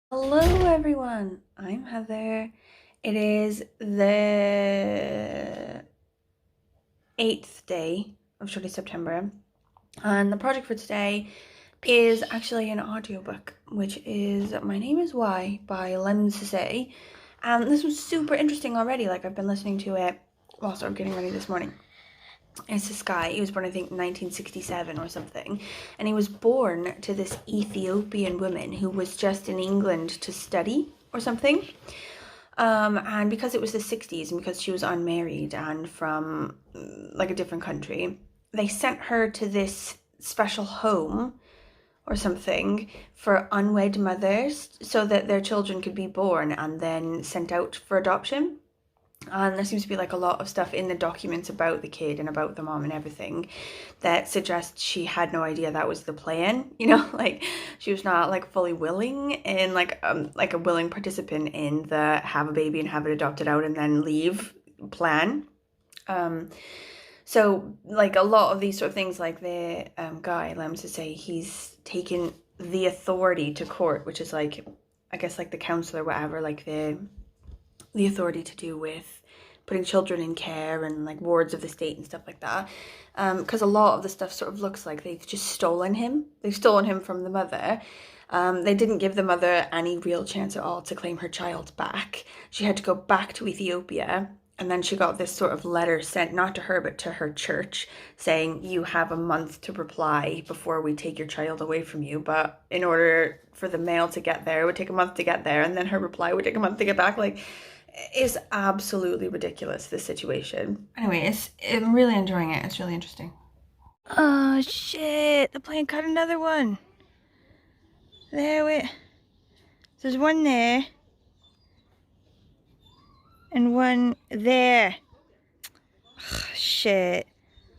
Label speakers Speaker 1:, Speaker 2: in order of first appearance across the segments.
Speaker 1: Hello everyone, I'm Heather. It is the 8th day of Shorty September, and the project for today is actually an audiobook, which is My Name Is Why by Say. And this was super interesting already. Like, I've been listening to it whilst I was getting ready this morning. It's this guy, he was born I think 1967 or something, and he was born to this Ethiopian woman who was just in England to study or something. And because it was the 60s and because she was unmarried and from like a different country, they sent her to this special home or something for unwed mothers so that their children could be born and then sent out for adoption. And there seems to be like a lot of stuff in the documents about the kid and about the mom and everything that suggests she had no idea that was the plan, like she was not like fully willing and like a willing participant in the have a baby and have it adopted out and then leave plan. So like a lot of these sort of things, like the guy, let me just say, he's taken the authority to court, which is like, I guess like the council or whatever, like the authority to do with putting children in care and like wards of the state and stuff like that, because a lot of the stuff sort of looks like they've just stolen him. They've stolen him from the mother. They didn't give the mother any real chance at all to claim her child back. She had to go back to Ethiopia, and then she got this sort of letter sent, not to her but to her church, saying you have a month to reply before we take your child away from you. But in order for the mail to get there, it would take a month to get there, and then her reply would take a month to get back. Like, is absolutely ridiculous, this situation. Anyway, I'm really enjoying it. It's really interesting. Oh shit, the plane caught another one. There's one there and one there. Ugh, shit.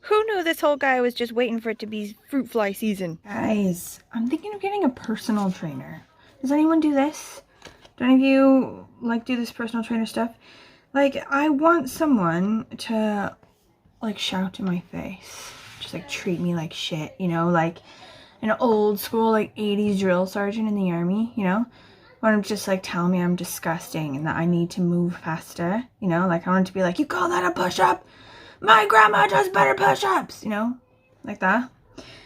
Speaker 1: Who knew this whole guy was just waiting for it to be fruit fly season? Guys, I'm thinking of getting a personal trainer. Does anyone do this? Do any of you like do this personal trainer stuff? Like, I want someone to like shout in my face, just like treat me like shit, like an old school like 80s drill sergeant in the army, want him to just like tell me I'm disgusting and that I need to move faster, like I want him to be like, you call that a push-up? My grandma does better push-ups, like that.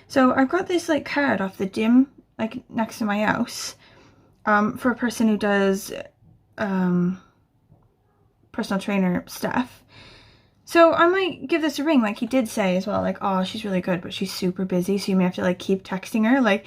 Speaker 1: So I've got this like card off the gym like next to my house, for a person who does personal trainer stuff. So I might give this a ring. Like, he did say as well, like, oh, she's really good, but she's super busy, so you may have to like keep texting her. Like,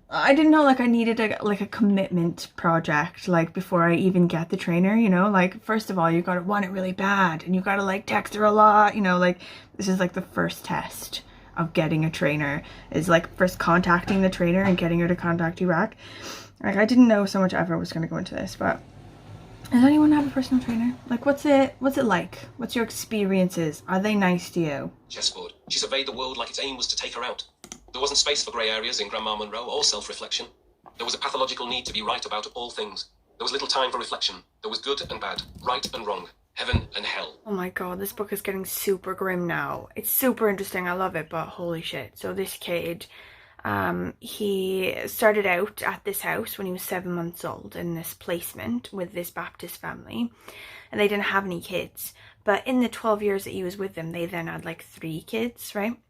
Speaker 1: I didn't know like I needed a commitment project like before I even get the trainer, like, first of all you gotta want it really bad and you gotta like text her a lot, like this is like the first test of getting a trainer, is like first contacting the trainer and getting her to contact you back. Like, I didn't know so much effort was going to go into this, but does anyone have a personal trainer? Like, what's it like? What's your experiences? Are they nice to you?
Speaker 2: Chessboard. She surveyed the world like its aim was to take her out. There wasn't space for grey areas in Grandma Monroe or self-reflection. There was a pathological need to be right about all things. There was little time for reflection. There was good and bad, right and wrong, heaven and hell.
Speaker 1: Oh my god, this book is getting super grim now. It's super interesting, I love it, but holy shit. So this kid, he started out at this house when he was 7 months old in this placement with this Baptist family, and they didn't have any kids. But in the 12 years that he was with them, they then had like 3 kids, right?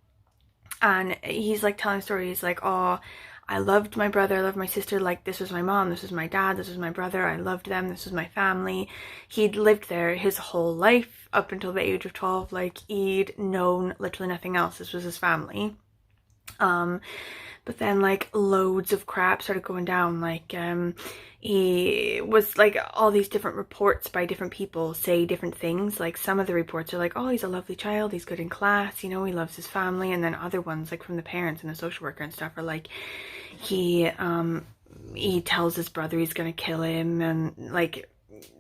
Speaker 1: And he's like telling stories like, oh, I loved my brother, I loved my sister, like this was my mom, this was my dad, this was my brother, I loved them, this was my family. He'd lived there his whole life up until the age of 12, like he'd known literally nothing else, this was his family. But then like loads of crap started going down, like he was like, all these different reports by different people say different things. Like, some of the reports are like, oh, he's a lovely child, he's good in class, he loves his family. And then other ones, like from the parents and the social worker and stuff, are like, he tells his brother he's gonna kill him, and like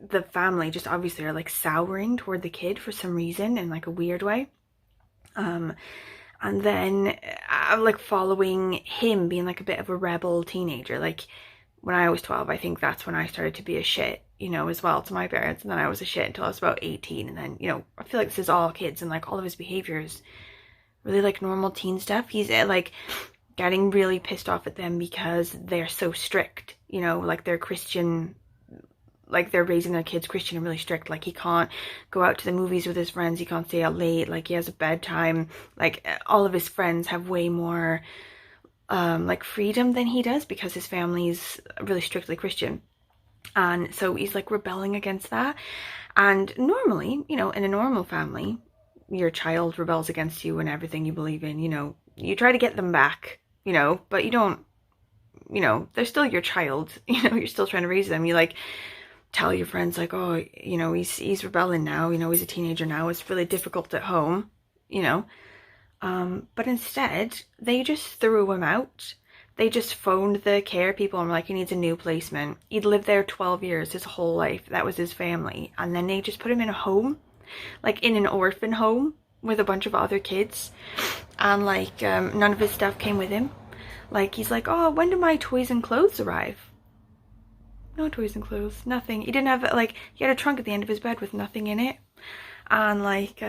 Speaker 1: the family just obviously are like souring toward the kid for some reason in like a weird way. And then like following him being like a bit of a rebel teenager. Like, when I was 12, I think that's when I started to be a shit, as well, to my parents. And then I was a shit until I was about 18. And then, I feel like this is all kids, and like all of his behaviors really like normal teen stuff. He's like, getting really pissed off at them because they're so strict, you know, like they're Christian, like they're raising their kids Christian and really strict. Like he can't go out to the movies with his friends, he can't stay out late, like he has a bedtime, like all of his friends have way more like freedom than he does because his family's really strictly Christian. And so he's like rebelling against that. And normally, you know, in a normal family, your child rebels against you and everything you believe in, you know, you try to get them back, you know, but you don't, you know, they're still your child, you know, you're still trying to raise them. You like tell your friends like, oh, you know, he's rebelling now, you know, he's a teenager now, it's really difficult at home, you know. But instead, they just threw him out. They just phoned the care people and were like, he needs a new placement. He'd lived there 12 years, his whole life. That was his family. And then they just put him in a home, like in an orphan home with a bunch of other kids. And like, none of his stuff came with him. Like, he's like, oh, when do my toys and clothes arrive? No toys and clothes, nothing. He didn't have, like, he had a trunk at the end of his bed with nothing in it. And like,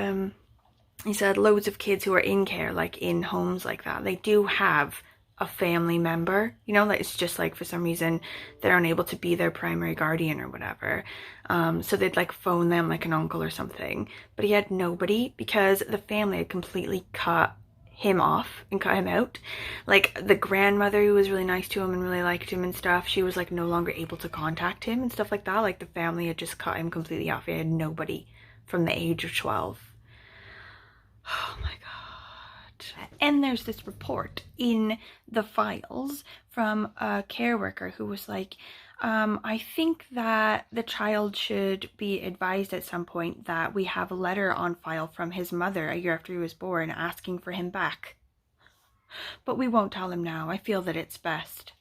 Speaker 1: he said loads of kids who are in care, like in homes like that, they do have a family member, you know, like it's just like for some reason they're unable to be their primary guardian or whatever. So they'd like phone them like an uncle or something, but he had nobody because the family had completely cut him off and cut him out. Like the grandmother who was really nice to him and really liked him and stuff, she was like no longer able to contact him and stuff like that. Like the family had just cut him completely off. He had nobody from the age of 12. Oh my god. And there's this report in the files from a care worker who was like, I think that the child should be advised at some point that we have a letter on file from his mother a year after he was born asking for him back. But we won't tell him now. I feel that it's best.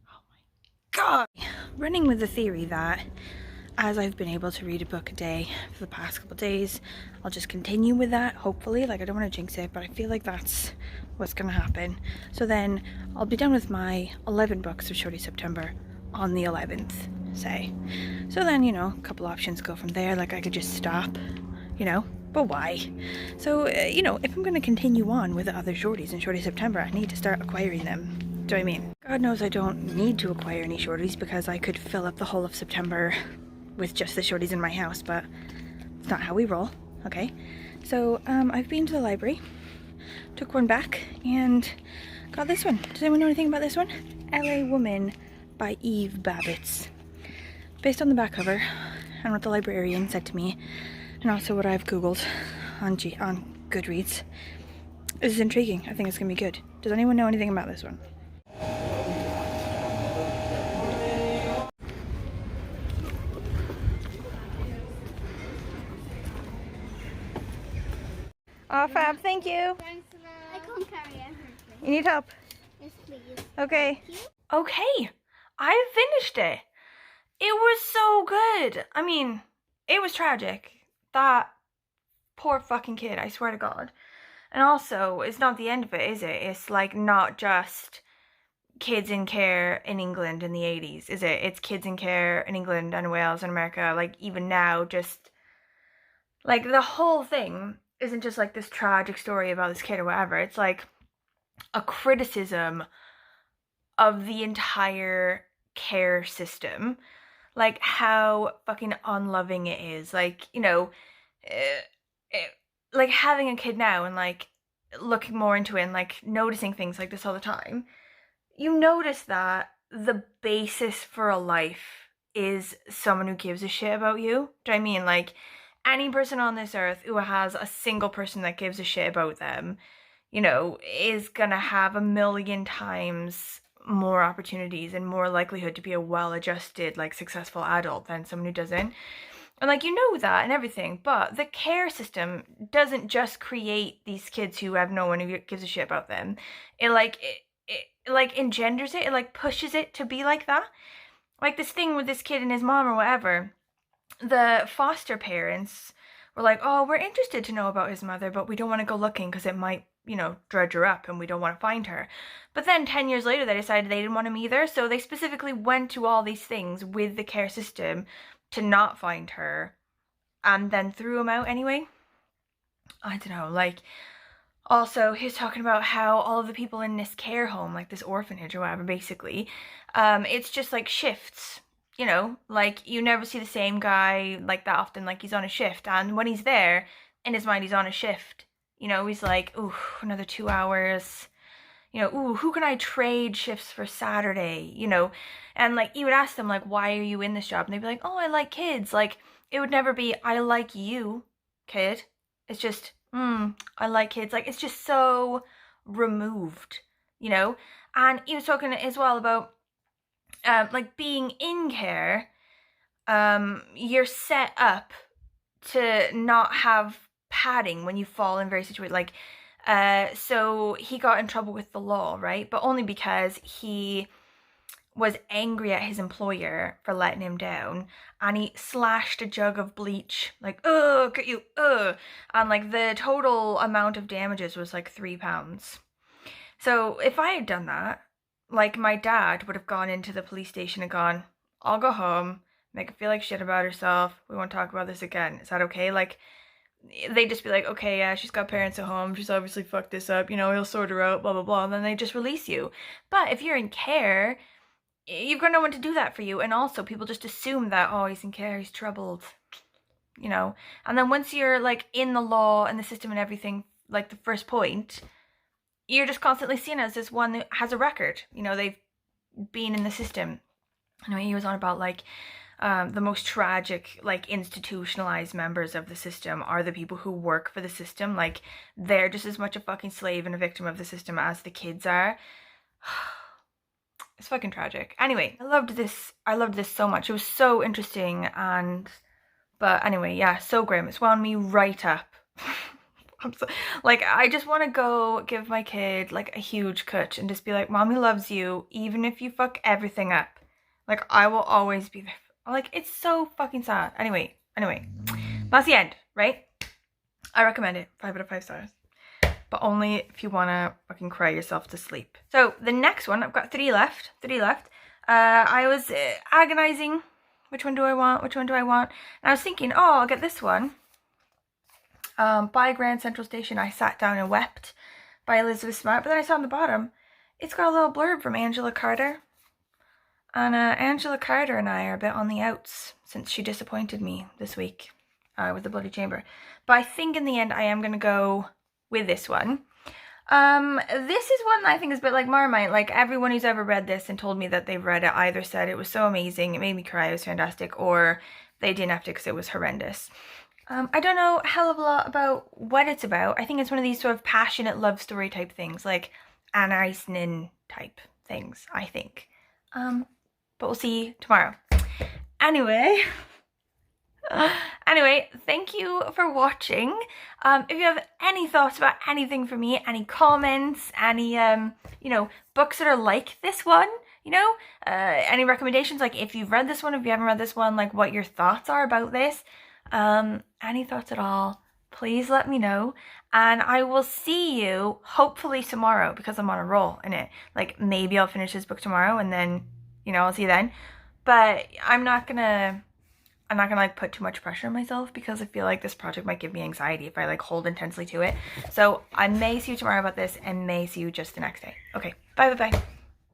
Speaker 1: Oh my god. Running with the theory that as I've been able to read a book a day for the past couple of days, I'll just continue with that, hopefully. Like, I don't want to jinx it, but I feel like that's what's going to happen. So then I'll be done with my 11 books of Shorty September on the 11th, say. So then, you know, a couple options go from there. Like, I could just stop, you know, but why? So, you know, if I'm going to continue on with the other Shorties in Shorty September, I need to start acquiring them. Do you know what I mean? God knows I don't need to acquire any Shorties because I could fill up the whole of September with just the Shorties in my house, but it's not how we roll, okay? So, I've been to the library, took one back, and got this one. Does anyone know anything about this one? LA Woman by Eve Babbitts. Based on the back cover, and what the librarian said to me, and also what I've googled on Goodreads, this is intriguing. I think it's gonna be good. Does anyone know anything about this one? Oh, fab, thank you.
Speaker 3: Thanks a lot. I can't carry everything.
Speaker 1: You need help?
Speaker 3: Yes, please.
Speaker 1: Okay. Okay, I finished it. It was so good. I mean, it was tragic. That poor fucking kid, I swear to God. And also, it's not the end of it, is it? It's like not just kids in care in England in the 80s, is it? It's kids in care in England and Wales and America, like even now, just like the whole thing isn't just like this tragic story about this kid or whatever. It's like a criticism of the entire care system, like how fucking unloving it is. Like, you know, like having a kid now and like looking more into it and like noticing things like this all the time, you notice that the basis for a life is someone who gives a shit about you. Do I mean, like, any person on this earth who has a single person that gives a shit about them, you know, is gonna have a million times more opportunities and more likelihood to be a well-adjusted, like, successful adult than someone who doesn't. And, like, you know that and everything, but the care system doesn't just create these kids who have no one who gives a shit about them. It engenders it, it, like, pushes it to be like that. Like, this thing with this kid and his mom or whatever, the foster parents were like, oh, we're interested to know about his mother, but we don't want to go looking because it might, you know, dredge her up and we don't want to find her. But then 10 years later, they decided they didn't want him either. So they specifically went to all these things with the care system to not find her and then threw him out anyway. I don't know, like, also he was talking about how all of the people in this care home, like this orphanage or whatever, basically, it's just like shifts, you know, like you never see the same guy like that often, like he's on a shift, and when he's there, in his mind he's on a shift, you know, he's like, ooh, another 2 hours, you know, ooh, who can I trade shifts for Saturday, you know, and like you would ask them like, why are you in this job, and they'd be like, oh, I like kids. Like it would never be, I like you, kid. It's just, I like kids. Like it's just so removed, you know. And he was talking as well about like being in care, you're set up to not have padding when you fall in very situated, like so he got in trouble with the law, right? But only because he was angry at his employer for letting him down, and he slashed a jug of bleach, like, ugh, get you, ugh, and like the total amount of damages was like £3. So if I had done that, like my dad would have gone into the police station and gone, I'll go home, make her feel like shit about herself, we won't talk about this again, is that okay? Like they'd just be like, okay, yeah, she's got parents at home, she's obviously fucked this up, you know, he'll sort her out, blah blah blah, and then they just release you. But if you're in care, you've got no one to do that for you, and also people just assume that, oh, he's in care, he's troubled, you know. And then once you're like in the law and the system and everything, like the first point, you're just constantly seen as this one that has a record, you know, they've been in the system. Anyway, he was on about like the most tragic, like institutionalized members of the system are the people who work for the system. Like they're just as much a fucking slave and a victim of the system as the kids are. It's fucking tragic. Anyway, I loved this so much. It was so interesting, and but anyway, yeah, so grim. It's wound me right up. I'm so, like, I just want to go give my kid like a huge cut and just be like, mommy loves you even if you fuck everything up. Like I will always be there. Like it's so fucking sad. Anyway, that's the end, right? I recommend it. 5 out of 5 stars. But only if you want to fucking cry yourself to sleep. So the next one, I've got 3 left. I was agonizing. Which one do I want? And I was thinking, oh, I'll get this one. By Grand Central Station, I Sat Down and Wept by Elizabeth Smart. But then I saw on the bottom, it's got a little blurb from Angela Carter. And Angela Carter and I are a bit on the outs since she disappointed me this week with The Bloody Chamber. But I think in the end I am going to go with this one. This is one that I think is a bit like Marmite. Like everyone who's ever read this and told me that they've read it either said it was so amazing, it made me cry, it was fantastic, or they didn't have to because it was horrendous. I don't know a hell of a lot about what it's about. I think it's one of these sort of passionate love story type things, like Anne Eisnin type things, I think. But we'll see tomorrow. Anyway, thank you for watching. If you have any thoughts about anything for me, any comments, any, you know, books that are like this one, you know, any recommendations, like if you've read this one, if you haven't read this one, like what your thoughts are about this, any thoughts at all, please let me know. And I will see you hopefully tomorrow because I'm on a roll in it. Like maybe I'll finish this book tomorrow and then, you know, I'll see you then. But I'm not gonna like put too much pressure on myself because I feel like this project might give me anxiety if I like hold intensely to it. So I may see you tomorrow about this and may see you just the next day. Okay, bye.